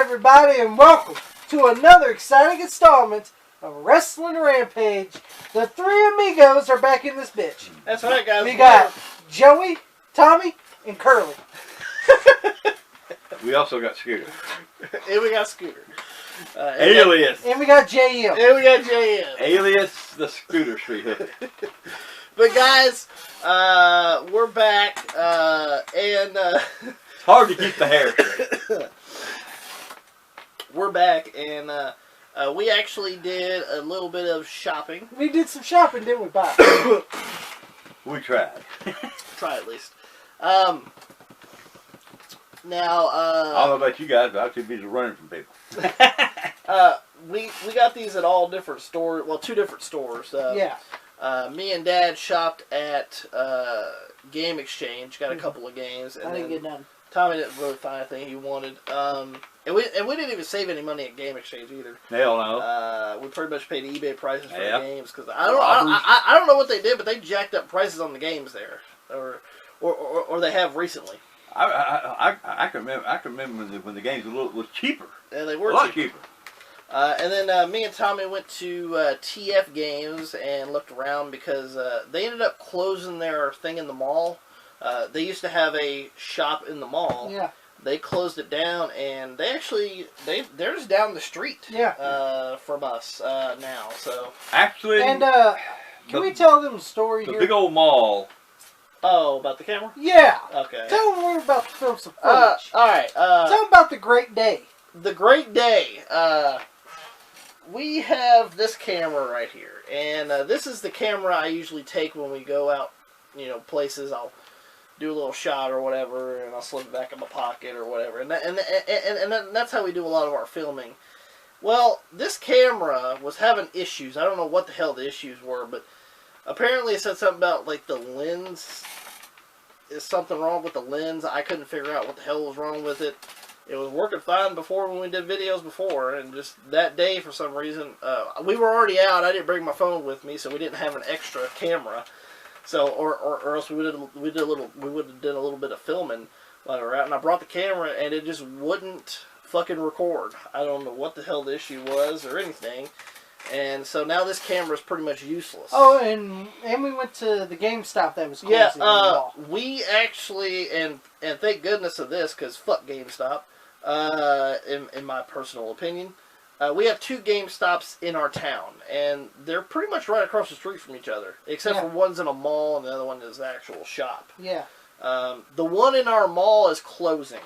everybody, and welcome to another exciting installment of Wrestling Rampage. The three amigos are back in this bitch. That's right, guys. We got Joey, Tommy, and Curly. We also got Scooter. And we got Scooter. Alias. And we got JM. And we got JM. Alias the Scooter Street Hood. But guys, we're back, and It's hard to keep the hair straight. we're back, and we actually did a little bit of shopping. We did some shopping, didn't we, Bob? We tried. Try at least. I Now, don't know about you guys, but I'm too busy running from people. we got these at all different stores. Well, two different stores. Yeah. Me and Dad shopped at GameXChange. Got a couple of games. And I didn't get none. Tommy didn't really find anything he wanted. And we didn't even save any money at GameXChange either. Hell no. We pretty much paid eBay prices for the Yep. games because I don't know what they did, but they jacked up prices on the games there, or they have recently. I can remember when the games was cheaper. Yeah, they were a lot cheaper. And then me and Tommy went to TF Games and looked around because they ended up closing their thing in the mall. They used to have a shop in the mall. Yeah. They closed it down, and they're just down the street. Yeah. From us now. So Actually, And can we tell them a story the here? big old mall. oh, about the camera? Yeah. Okay. Tell them we're about to film some footage. All right. Tell them about the great day. The great day. We have this camera right here, and this is the camera I usually take when we go out, places. I'll do a little shot or whatever, and I'll slip it back in my pocket or whatever, and that's how we do a lot of our filming. Well, this camera was having issues. I don't know what the hell the issues were, but apparently it said something about like the lens. Is something wrong with the lens? I couldn't figure out what the hell was wrong with it. It was working fine before when we did videos before, and just that day for some reason, we were already out. I didn't bring my phone with me, so we didn't have an extra camera. So, or else we would have did a little bit of filming while we were out. And I brought the camera, and it just wouldn't fucking record. I don't know what the hell the issue was or anything. And so now this camera is pretty much useless. Oh, and we went to the GameStop that was closing. Yeah, we actually, and thank goodness of this, because fuck GameStop. In my personal opinion, we have two GameStops in our town, and they're pretty much right across the street from each other, except for one's in a mall and the other one is the actual shop. Yeah. The one in our mall is closing,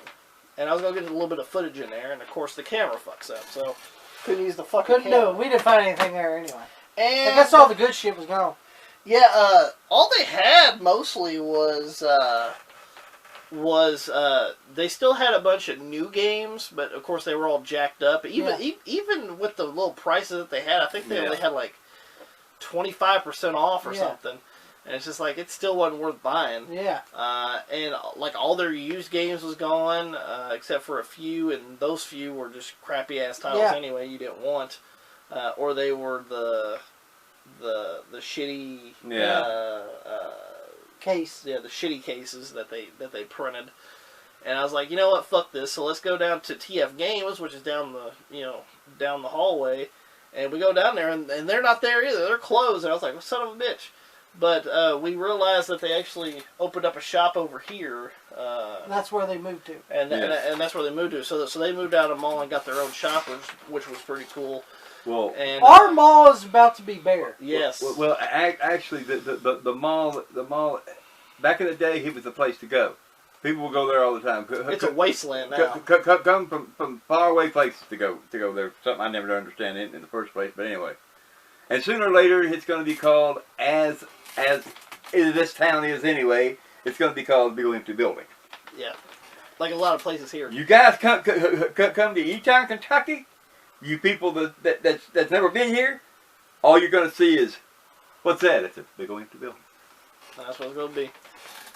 and I was going to get a little bit of footage in there, and of course the camera fucks up, so couldn't use the fucking camera. No, we didn't find anything there anyway. And I guess all the good shit was gone. Yeah, all they had mostly was they still had a bunch of new games, but of course they were all jacked up. Even with the little prices that they had, I think they only had like 25% off or something. And it's just like, it still wasn't worth buying. Yeah. And like all their used games was gone, except for a few, and those few were just crappy ass titles anyway you didn't want. Or they were the shitty case. Yeah, the shitty cases that they printed. And I was like, you know what, fuck this. So let's go down to TF Games, which is down the hallway. And we go down there, and they're not there either. They're closed. And I was like, well, son of a bitch. But we realized that they actually opened up a shop over here. That's where they moved to. And that's where they moved to. So they moved out of the mall and got their own shop, which was pretty cool. Well, and our mall is about to be bare. Yes. Well, actually, the mall, back in the day, it was the place to go. People will go there all the time. It's a wasteland now. Come from faraway places to go there. Something I never understand in the first place. But anyway, and sooner or later, it's going to be called as this town is anyway. It's going to be called Big Empty Building. Yeah, like a lot of places here. You guys come to E-Town, Kentucky. You people that's never been here, all you're going to see is, what's that? It's a big old empty building. That's what it's going to be.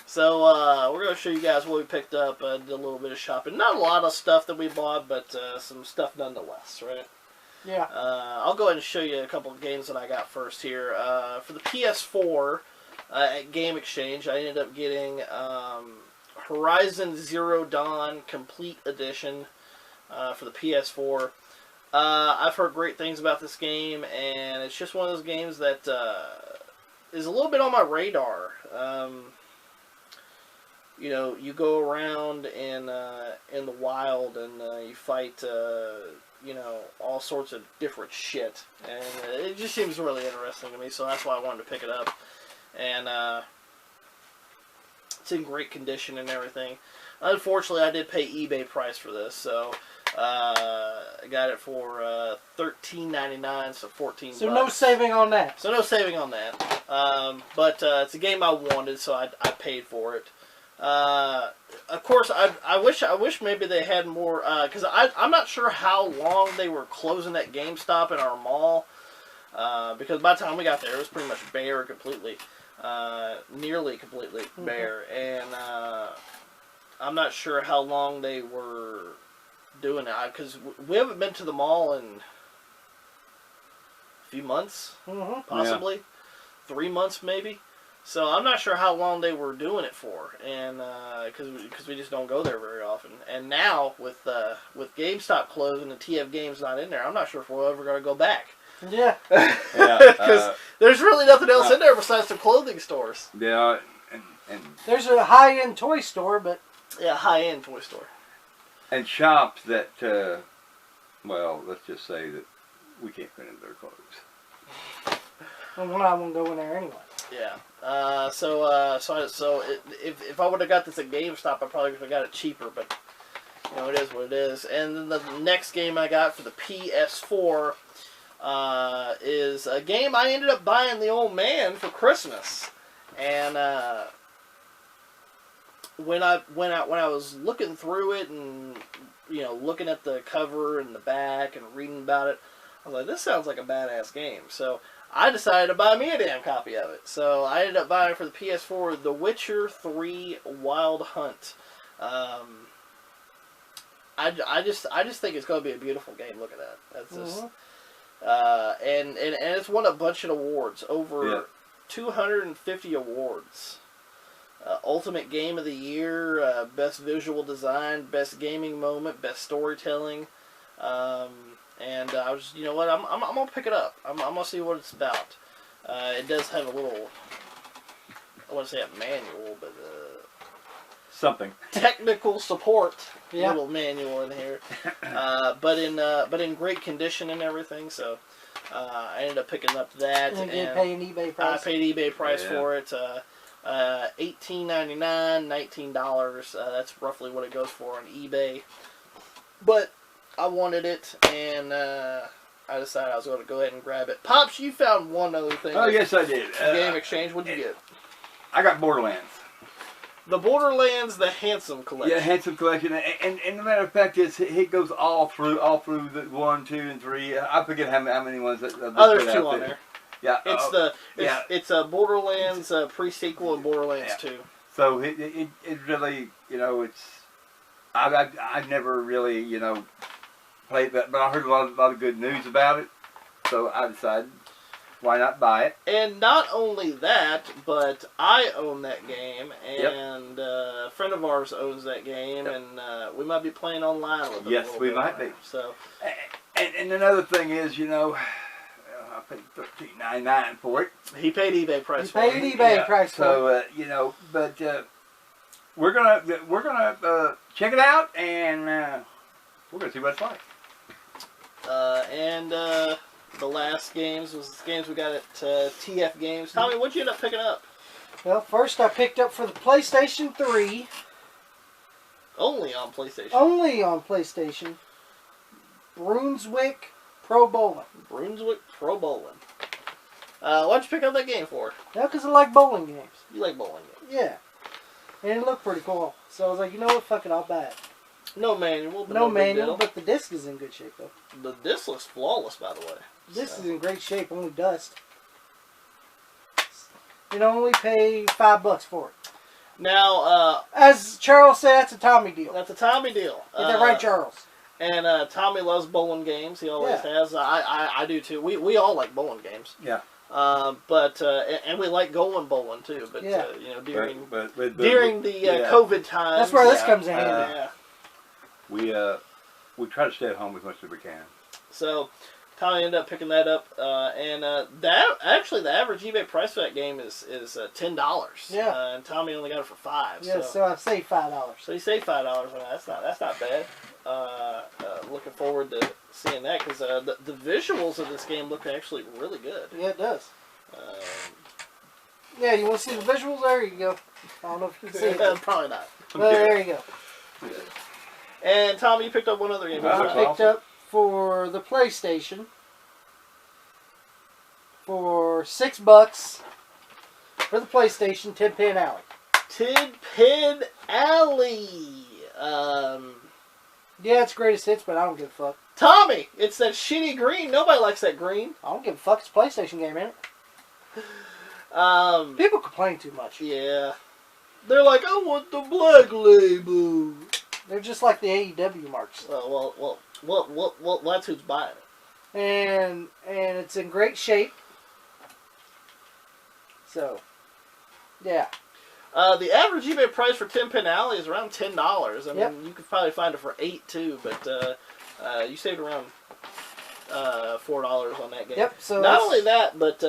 So we're going to show you guys what we picked up. Did a little bit of shopping. Not a lot of stuff that we bought, but some stuff nonetheless, right? Yeah. I'll go ahead and show you a couple of games that I got first here. For the PS4 at GameXChange, I ended up getting Horizon Zero Dawn Complete Edition. for the PS4. I've heard great things about this game, and it's just one of those games that is a little bit on my radar. You know, you go around in the wild and you fight, you know, all sorts of different shit, and it just seems really interesting to me. So that's why I wanted to pick it up, and it's in great condition and everything. Unfortunately, I did pay eBay price for this, so I got it for $13.99, so $14. So no saving on that. So no saving on that. But it's a game I wanted, so I paid for it. Of course, I wish maybe they had more, because I'm not sure how long they were closing that GameStop in our mall, because by the time we got there, it was pretty much bare completely, nearly completely bare, and I'm not sure how long they were doing it, because we haven't been to the mall in a few months, possibly 3 months maybe. So I'm not sure how long they were doing it for, and because we just don't go there very often. And now with GameStop closing and TF Games not in there, I'm not sure if we're ever going to go back. Yeah. Because there's really nothing else in there besides the clothing stores. Yeah, and there's a high-end toy store, but yeah, high-end toy store. And shops that, well, let's just say that we can't fit into their clothes. well, we're not going to go in there anyway. Yeah. If I would have got this at GameStop, I probably would have got it cheaper. But you know, it is what it is. And then the next game I got for the PS4 is a game I ended up buying the old man for Christmas. And when I was looking through it and you know looking at the cover and the back and reading about it, I was like, this sounds like a badass game. So I decided to buy me a damn copy of it. So I ended up buying for the PS4 The Witcher 3 Wild Hunt. I just think it's going to be a beautiful game. Look at that. That's just and it's won a bunch of awards, over 250 awards. Ultimate Game of the Year, Best Visual Design, Best Gaming Moment, Best Storytelling. And I was, you know what, I'm going to pick it up. I'm going to see what it's about. It does have a little, I want to say a manual, but something. Technical support little manual in here. But in great condition and everything, so I ended up picking up that. And you pay an eBay price. I paid eBay price for it. $18.99, $19. That's roughly what it goes for on eBay. But I wanted it, and I decided I was going to go ahead and grab it. Pops, you found one other thing. Oh, yes, I did. GameXChange. What'd you get? I got Borderlands. The Borderlands, the Handsome Collection. Yeah, Handsome Collection, and the matter of fact is, it goes all through the 1, 2, and 3. I forget how many ones. There's 2 on there. Yeah, it's a Borderlands pre-sequel and Borderlands 2. So it really, you know, it's I never really, you know, played that, but I heard a lot of good news about it, so I decided why not buy it. And not only that, but I own that game, and a friend of ours owns that game, and we might be playing online with them. Yes, we might be. So, and another thing is, you know, I paid $13.99 for it. He paid eBay price. He paid eBay price for it. So you know, but we're gonna check it out, and we're gonna see what it's like. The last games was games we got at TF Games. Tommy, what'd you end up picking up? Well, first I picked up for the PlayStation 3. Only on PlayStation. Only on PlayStation. Brunswick Pro Bowling. Brunswick Pro Bowling. Why'd you pick up that game for? Yeah, because I like bowling games. You like bowling games? Yeah. And it looked pretty cool. So I was like, you know what, fuck it, I'll buy it. No manual, but no manual, but the disc is in good shape, though. The disc looks flawless, by the way. This is in great shape, only dust. You know, only pay $5 for it. Now, as Charles said, that's a Tommy deal. That's a Tommy deal. Get that right, Charles. And Tommy loves bowling games. He always has. I do too. We all like bowling games. Yeah. But and we like going bowling too. But you know, during the COVID COVID times. That's where this comes in handy. We we try to stay at home as much as we can. So Tommy ended up picking that up, and that actually the average eBay price for that game is $10. Yeah. And Tommy only got it for $5. Yeah, so I saved $5. So he saved $5 on that. That's not bad. Looking forward to seeing that because the visuals of this game look actually really good. Yeah, it does. Yeah, you want to see the visuals? There you go. I don't know if you can see it. Probably not. Well, there you go. And Tommy, you picked up one other game. That's I picked awesome. up for the PlayStation for $6 for the PlayStation 10-Pin Alley. 10-Pin Alley. Yeah, it's greatest hits, but I don't give a fuck. Tommy, it's that shitty green. Nobody likes that green. I don't give a fuck. It's a PlayStation game, ain't it? People complain too much. Yeah. They're like, I want the black label. They're just like the AEW marks. Well, that's who's buying it. And it's in great shape. So, yeah. The average eBay price for 10-Pin Alley is around $10. I mean, Yep. you could probably find it for $8 too, but you saved around $4 on that game. Yep. So not only that, but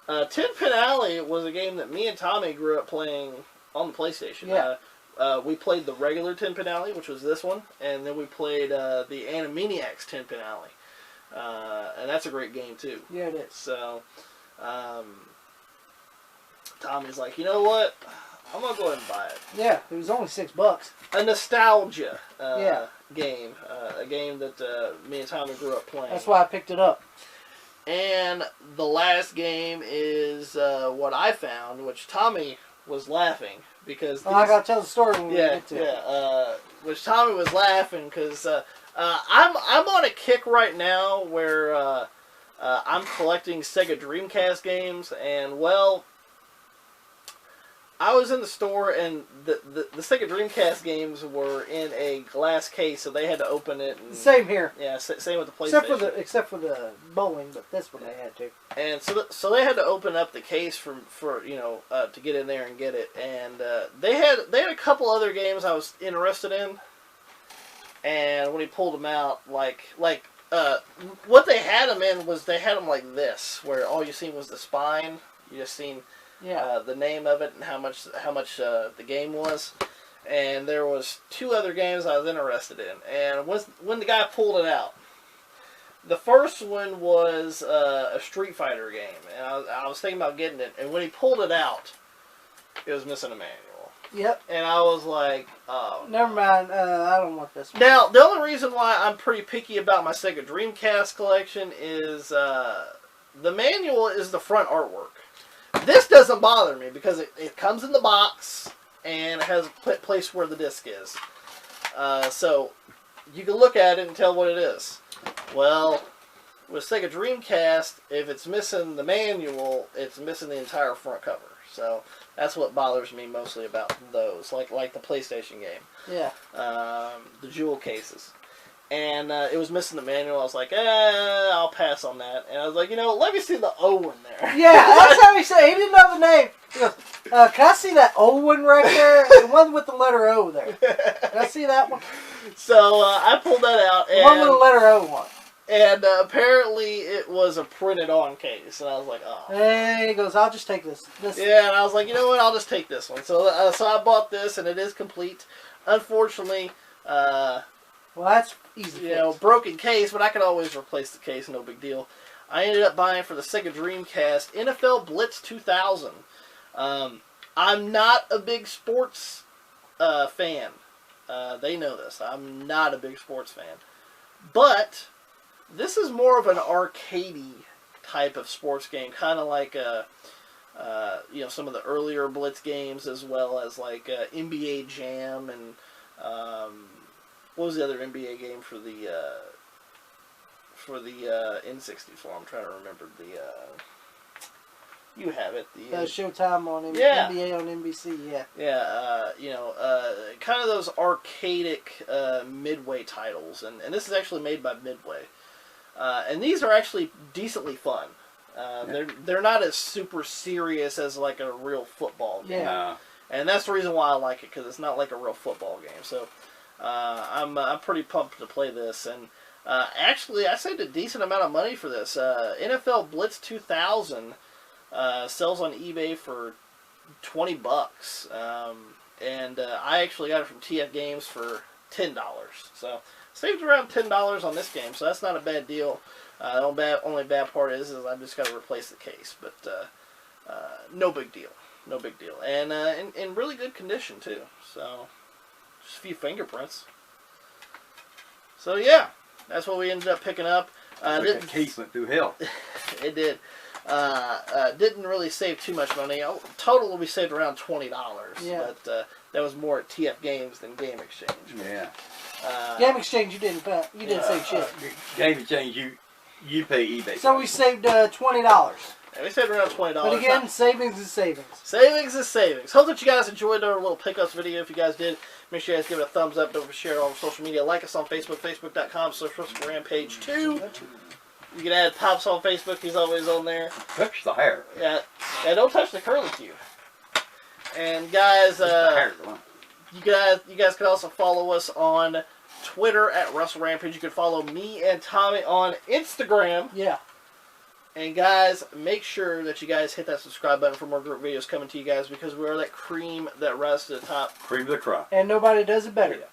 10-Pin Alley was a game that me and Tommy grew up playing on the PlayStation. Yeah. We played the regular 10-Pin Alley, which was this one, and then we played the Animaniacs 10-Pin Alley, and that's a great game too. Yeah, it is. So, Tommy's like, you know what? I'm gonna go ahead and buy it. Yeah, it was only $6. A nostalgia Yeah. game, a game that me and Tommy grew up playing. That's why I picked it up. And the last game is what I found, which Tommy was laughing because. I gotta tell the story when we get to it. Yeah. Which Tommy was laughing because I'm on a kick right now where I'm collecting Sega Dreamcast games, and well, I was in the store and the Sega Dreamcast games were in a glass case, so they had to open it. And, Same here. yeah, same with the PlayStation. Except for the bowling, but this one they had to. And so they had to open up the case for to get in there and get it. And they had a couple other games I was interested in. And when he pulled them out, like what they had them in was they had them like this, where all you seen was the spine. You just seen the name of it and how much the game was. And there was two other games I was interested in. And when the guy pulled it out, the first one was a Street Fighter game, and I was thinking about getting it. And when he pulled it out, it was missing a manual. Yep. And I was like, oh. Never mind. I don't want this one. Now, the only reason why I'm pretty picky about my Sega Dreamcast collection is the manual is the front artwork. This doesn't bother me because it comes in the box and it has a place where the disc is. So you can look at it and tell what it is. Well, with Sega Dreamcast, if it's missing the manual, it's missing the entire front cover. So that's what bothers me mostly about those, like the PlayStation game. Yeah. The jewel cases. And it was missing the manual. I was like, I'll pass on that. And I was like, let me see the O in there. Yeah, that's how he said. He didn't know the name. He goes, can I see that O one right there? The one with the letter O there. Can I see that one? So I pulled that out. The one with the letter O on. And apparently it was a printed on case. And I was like, oh. And he goes, I'll just take this. Yeah, and I was like, you know what? I'll just take this one. So I bought this, and it is complete. Unfortunately, well, that's easy. Broken case, but I could always replace the case, no big deal. I ended up buying for the Sega Dreamcast NFL Blitz 2000. I'm not a big sports fan. They know this. I'm not a big sports fan. But this is more of an arcadey type of sports game, kind of like some of the earlier Blitz games, as well as like NBA Jam and what was the other NBA game for the N64? I'm trying to remember you have it. Showtime on NBA on NBC. Yeah. Yeah. Kind of those arcadic Midway titles, and this is actually made by Midway, and these are actually decently fun. They're not as super serious as like a real football game. Yeah. And that's the reason why I like it, because it's not like a real football game. So I'm pretty pumped to play this, and actually I saved a decent amount of money for this. NFL Blitz 2000 sells on eBay for $20, and I actually got it from TF Games for $10. So saved around $10 on this game, so that's not a bad deal. Only bad part is I've just got to replace the case, but no big deal, no big deal, and in really good condition too. So just a few fingerprints. So yeah, that's what we ended up picking up. The case went through hell. It did. Didn't really save too much money. Total, we saved around $20. Yeah. But that was more at TF Games than GameXChange. Yeah. GameXChange, you didn't save shit. GameXChange, you pay eBay. So we saved $20. And we saved around $20. But again, savings is savings. Savings is savings. Hope that you guys enjoyed our little pickups video. If you guys did, make sure you guys give it a thumbs up. Don't forget to share it all over social media. Like us on Facebook, facebook.com/Rampage2. You can add Pops on Facebook. He's always on there. Touch the hair. Yeah, don't touch the curly Q. And guys, you guys can also follow us on Twitter at WrestleRampage. You can follow me and Tommy on Instagram. Yeah. And guys, make sure that you guys hit that subscribe button for more group videos coming to you guys, because we are that cream that rises to the top. Cream of the crop. And nobody does it better.